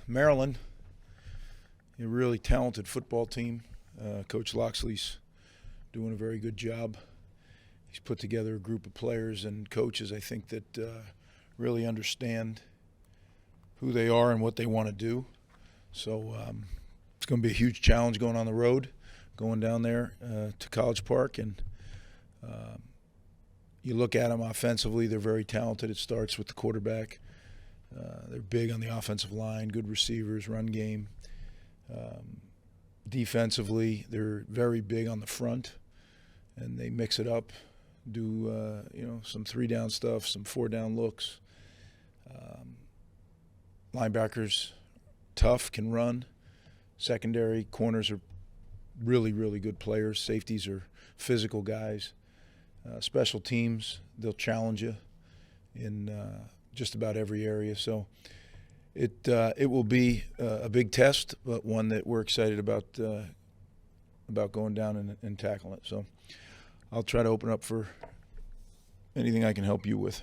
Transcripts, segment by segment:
Maryland, a really talented football team. Coach Loxley's doing a very good job. He's put together a group of players and coaches, I think, that really understand who they are and what they want to do. So it's going to be a huge challenge going on the road, going down there to College Park. And you look at them offensively, they're very talented. It starts with the quarterback. They're big on the offensive line, good receivers, run game. Defensively, they're very big on the front, and they mix it up, do some 3-down stuff, some 4-down looks. Linebackers, tough, can run. Secondary, corners are really, really good players. Safeties are physical guys. Special teams, they'll challenge you in just about every area. So it will be a big test, but one that we're excited about going down and tackling it. So I'll try to open up for anything I can help you with.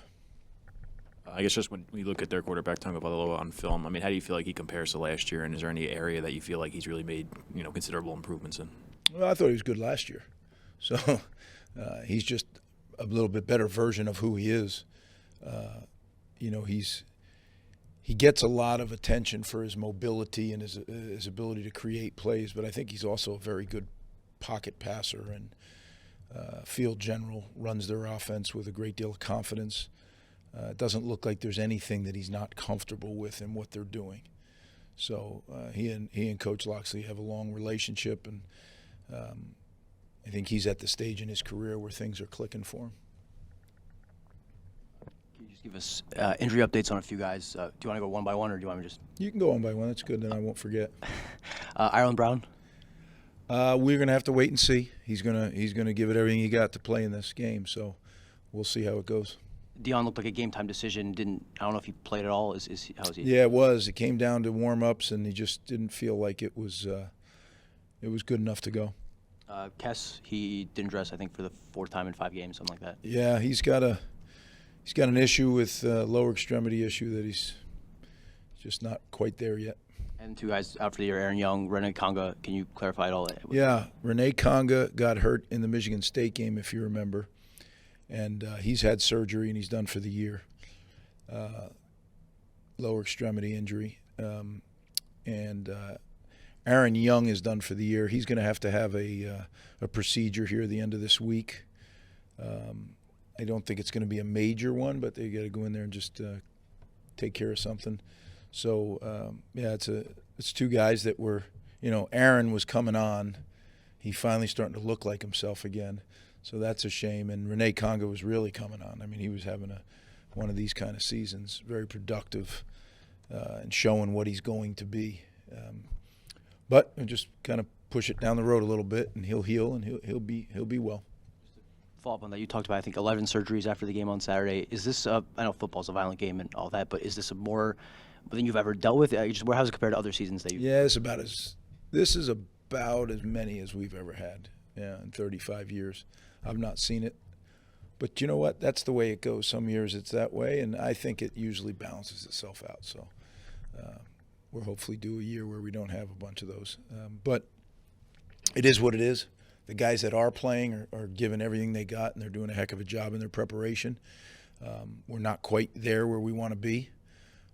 I guess just when we look at their quarterback Tagovailoa on film, I mean, how do you feel like he compares to last year, and is there any area that you feel like he's really made considerable improvements in? Well, I thought he was good last year, so he's just a little bit better version of who he is. He gets a lot of attention for his mobility and his ability to create plays, but I think he's also a very good pocket passer and field general, runs their offense with a great deal of confidence. It doesn't look like there's anything that he's not comfortable with in what they're doing. So he and Coach Loxley have a long relationship, and I think he's at the stage in his career where things are clicking for him. Can you just give us injury updates on a few guys? Do you want to go one by one, or do you want me to just? You can go one by one. That's good. Then I won't forget. Ireland Brown. We're gonna have to wait and see. He's gonna give it everything he got to play in this game. So we'll see how it goes. Dion looked like a game-time decision. I don't know if he played at all. How is he? Yeah, it was. It came down to warm-ups, and he just didn't feel like it was good enough to go. Kess, he didn't dress, I think, for the 4th time in 5 games, something like that. Yeah, he's got an issue with lower extremity issue that he's just not quite there yet. And 2 guys out for the year, Aaron Young, Rene Conga. Can you clarify it all? Yeah, Rene Conga got hurt in the Michigan State game, if you remember. And he's had surgery, and he's done for the year. Lower extremity injury. And Aaron Young is done for the year. He's going to have a procedure here at the end of this week. I don't think it's going to be a major one, but they got to go in there and just take care of something. So, it's 2 guys that were, Aaron was coming on. He's finally starting to look like himself again. So that's a shame. And Rene Conga was really coming on. I mean, he was having one of these kind of seasons, very productive and showing what he's going to be. But just kind of push it down the road a little bit, and he'll heal, and he'll be well. Follow up on that, you talked about, I think, 11 surgeries after the game on Saturday. Is this I know football's a violent game and all that, but is this more than you've ever dealt with? How's it compared to other seasons that you've? Yeah, this is about as many as we've ever had. Yeah, in 35 years. I've not seen it. But you know what? That's the way it goes. Some years it's that way, and I think it usually balances itself out. So we'll hopefully do a year where we don't have a bunch of those. But it is what it is. The guys that are playing are giving everything they got, and they're doing a heck of a job in their preparation. We're not quite there where we want to be.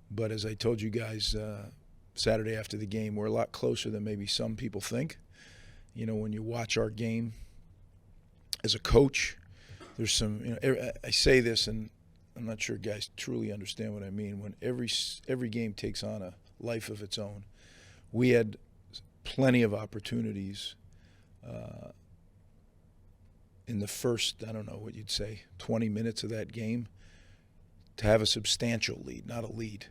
But as I told you guys Saturday after the game, we're a lot closer than maybe some people think. When you watch our game as a coach, there's some, I say this, and I'm not sure guys truly understand what I mean. When every game takes on a life of its own, we had plenty of opportunities in the first, I don't know what you'd say, 20 minutes of that game to have a substantial lead, not a lead,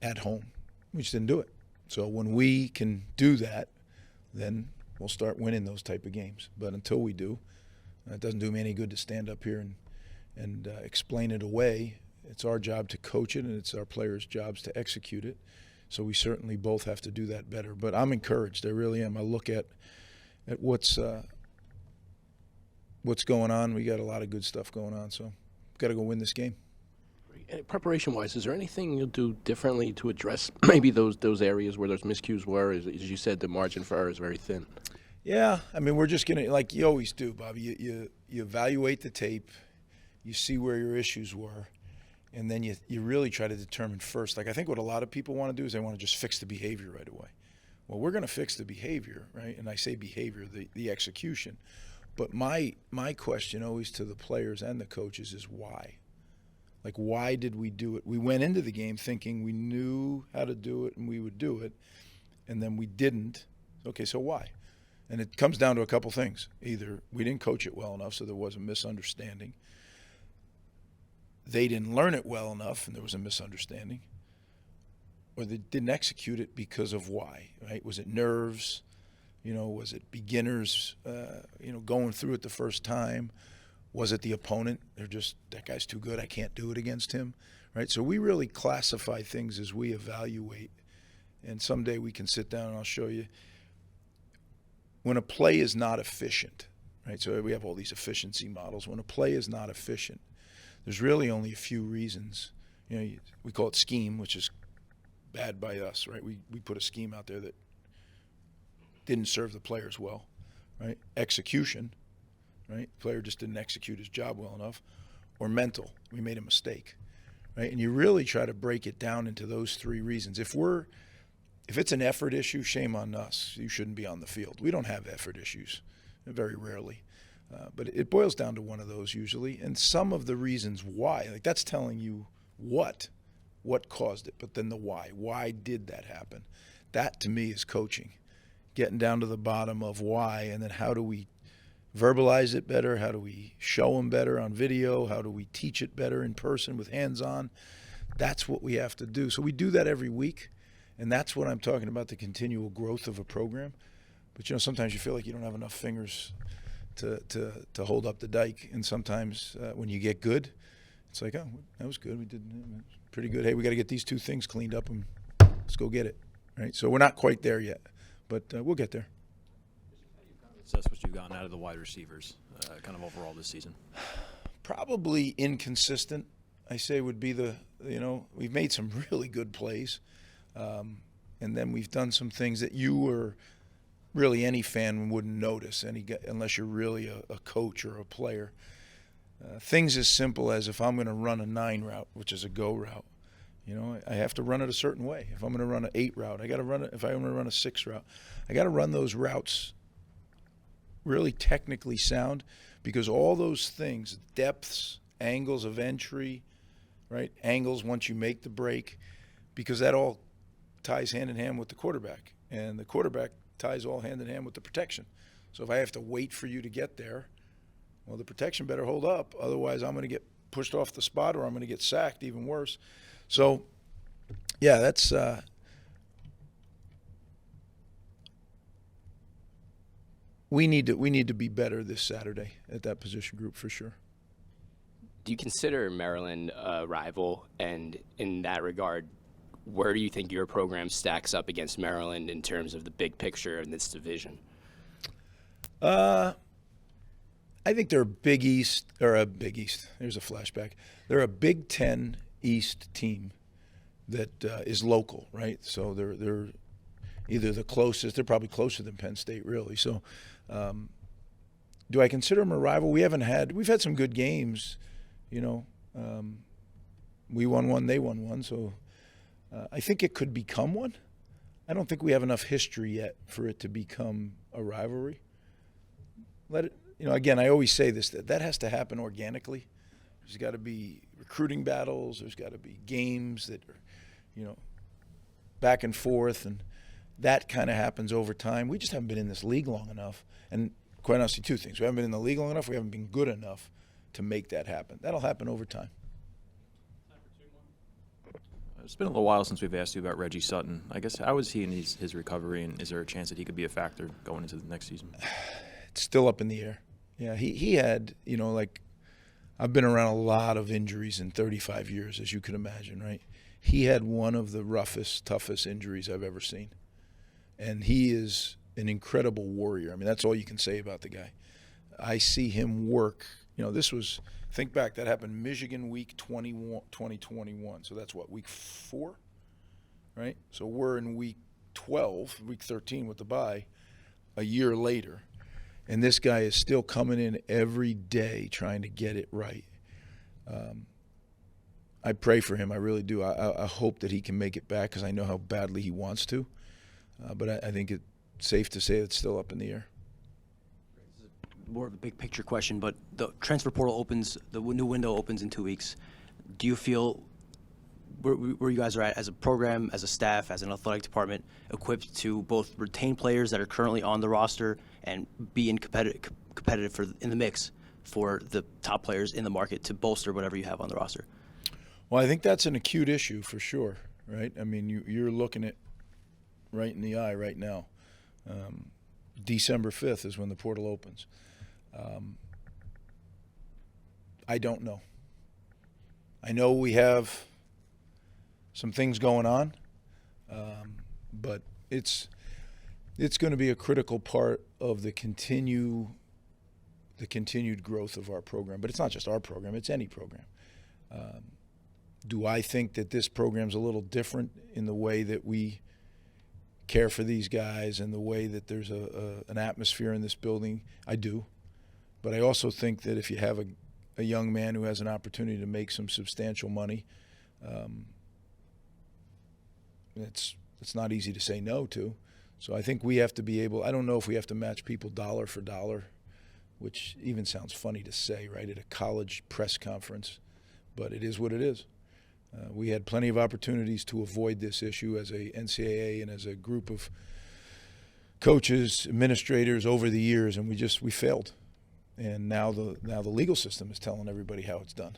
at home. We just didn't do it. So when we can do that, then we'll start winning those type of games. But until we do, it doesn't do me any good to stand up here and explain it away. It's our job to coach it, and it's our players' jobs to execute it. So we certainly both have to do that better. But I'm encouraged. I really am. I look at what's going on. We got a lot of good stuff going on. So we've got to go win this game. Preparation-wise, is there anything you'll do differently to address maybe those areas where those miscues were? As you said, the margin for error is very thin. Yeah, I mean, we're just going to, like you always do, Bobby, you evaluate the tape, you see where your issues were, and then you really try to determine first. Like, I think what a lot of people want to do is they want to just fix the behavior right away. Well, we're going to fix the behavior, right? And I say behavior, the execution. But my question always to the players and the coaches is why? Like, why did we do it? We went into the game thinking we knew how to do it and we would do it, and then we didn't. Okay, so why? And it comes down to a couple things. Either we didn't coach it well enough, so there was a misunderstanding. They didn't learn it well enough, and there was a misunderstanding. Or they didn't execute it because of why, right? Was it nerves? Was it beginners, going through it the first time? Was it the opponent? They're just, that guy's too good, I can't do it against him, right? So we really classify things as we evaluate. And someday we can sit down and I'll show you. When a play is not efficient, right? So we have all these efficiency models. When a play is not efficient, there's really only a few reasons. We call it scheme, which is bad by us, right? We put a scheme out there that didn't serve the players well, right? Execution, right? The player just didn't execute his job well enough. Or mental, we made a mistake, right? And you really try to break it down into those three reasons. If it's an effort issue, shame on us. You shouldn't be on the field. We don't have effort issues, very rarely. But it boils down to one of those usually. And some of the reasons why, like that's telling you what caused it, but then the why. Why did that happen? That to me is coaching. Getting down to the bottom of why, and then how do we verbalize it better? How do we show them better on video? How do we teach it better in person with hands-on? That's what we have to do. So we do that every week, and that's what I'm talking about, the continual growth of a program. But, sometimes you feel like you don't have enough fingers to hold up the dike, and sometimes when you get good, it's like, oh, that was good. We did pretty good. Hey, we got to get these two things cleaned up, and let's go get it, right? So we're not quite there yet. But we'll get there. That's what you've gotten out of the wide receivers, kind of overall this season. Probably inconsistent, I say, would be we've made some really good plays. And then we've done some things that any fan wouldn't notice, unless you're really a coach or a player. Things as simple as if I'm going to run a 9 route, which is a go route, I have to run it a certain way. If I'm going to run an 8 route, I got to run it. If I'm going to run a 6 route, I got to run those routes really technically sound, because all those things, depths, angles of entry, right? Angles once you make the break, because that all ties hand in hand with the quarterback, and the quarterback ties all hand in hand with the protection. So if I have to wait for you to get there, well, the protection better hold up. Otherwise, I'm going to get pushed off the spot, or I'm going to get sacked, even worse. So, yeah, that's we need to be better this Saturday at that position group for sure. Do you consider Maryland a rival? And in that regard, where do you think your program stacks up against Maryland in terms of the big picture in this division? I think they're a Big East. There's a flashback. They're a Big Ten East team that is local, right? So they're either the closest. They're probably closer than Penn State, really. So, do I consider them a rival? We've had some good games, we won one, they won one. So, I think it could become one. I don't think we have enough history yet for it to become a rivalry. Let it. Again, I always say this, that has to happen organically. There's got to be recruiting battles. There's got to be games that are, back and forth, and that kind of happens over time. We just haven't been in this league long enough. And quite honestly, two things. We haven't been in the league long enough. We haven't been good enough to make that happen. That'll happen over time. It's been a little while since we've asked you about Reggie Sutton. I guess, how is he in his recovery, and is there a chance that he could be a factor going into the next season? It's still up in the air. Yeah, he had, I've been around a lot of injuries in 35 years, as you can imagine, right? He had one of the roughest, toughest injuries I've ever seen. And he is an incredible warrior. I mean, that's all you can say about the guy. I see him work Think back, that happened Michigan week 2021. So that's what, week 4, right? So we're in week 12, week 13 with the bye, a year later. And this guy is still coming in every day trying to get it right. I pray for him. I really do. I hope that he can make it back because I know how badly he wants to. But I think it's safe to say it's still up in the air. More of a big picture question, but the transfer portal opens, the new window opens in 2 weeks. Do you feel where you guys are at as a program, as a staff, as an athletic department, equipped to both retain players that are currently on the roster and be competitive in the mix for the top players in the market to bolster whatever you have on the roster? Well, I think that's an acute issue for sure, right? I mean, you're looking at right in the eye right now. December 5th is when the portal opens. I don't know. I know we have some things going on, but it's going to be a critical part of the continued growth of our program. But it's not just our program; it's any program. Do I think that this program's a little different in the way that we care for these guys and the way that there's an atmosphere in this building? I do. But I also think that if you have a young man who has an opportunity to make some substantial money, it's not easy to say no to. So I think we have to be able – I don't know if we have to match people dollar for dollar, which even sounds funny to say, right, at a college press conference. But it is what it is. We had plenty of opportunities to avoid this issue as a NCAA and as a group of coaches, administrators over the years, and we failed. And now the legal system is telling everybody how it's done.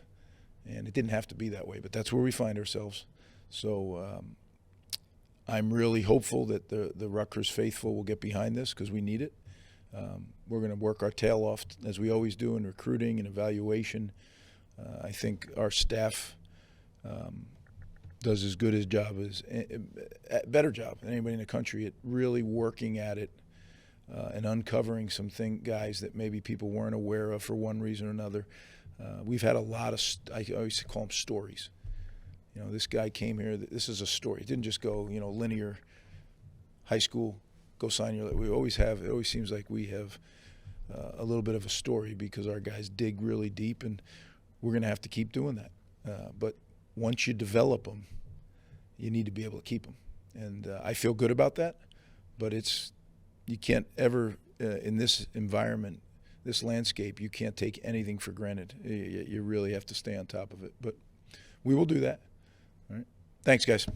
And it didn't have to be that way, but that's where we find ourselves. So I'm really hopeful that the Rutgers faithful will get behind this because we need it. We're going to work our tail off, as we always do, in recruiting and evaluation. I think our staff does as good a job better job than anybody in the country at really working at it and uncovering some guys that maybe people weren't aware of for one reason or another. We've had a lot of, I always call them stories. This guy came here, this is a story. It didn't just go, linear high school, go sign your, it always seems like we have a little bit of a story because our guys dig really deep, and we're going to have to keep doing that. But once you develop them, you need to be able to keep them. And I feel good about that, but you can't ever, in this environment, this landscape, you can't take anything for granted. You really have to stay on top of it. But we will do that. All right. Thanks, guys.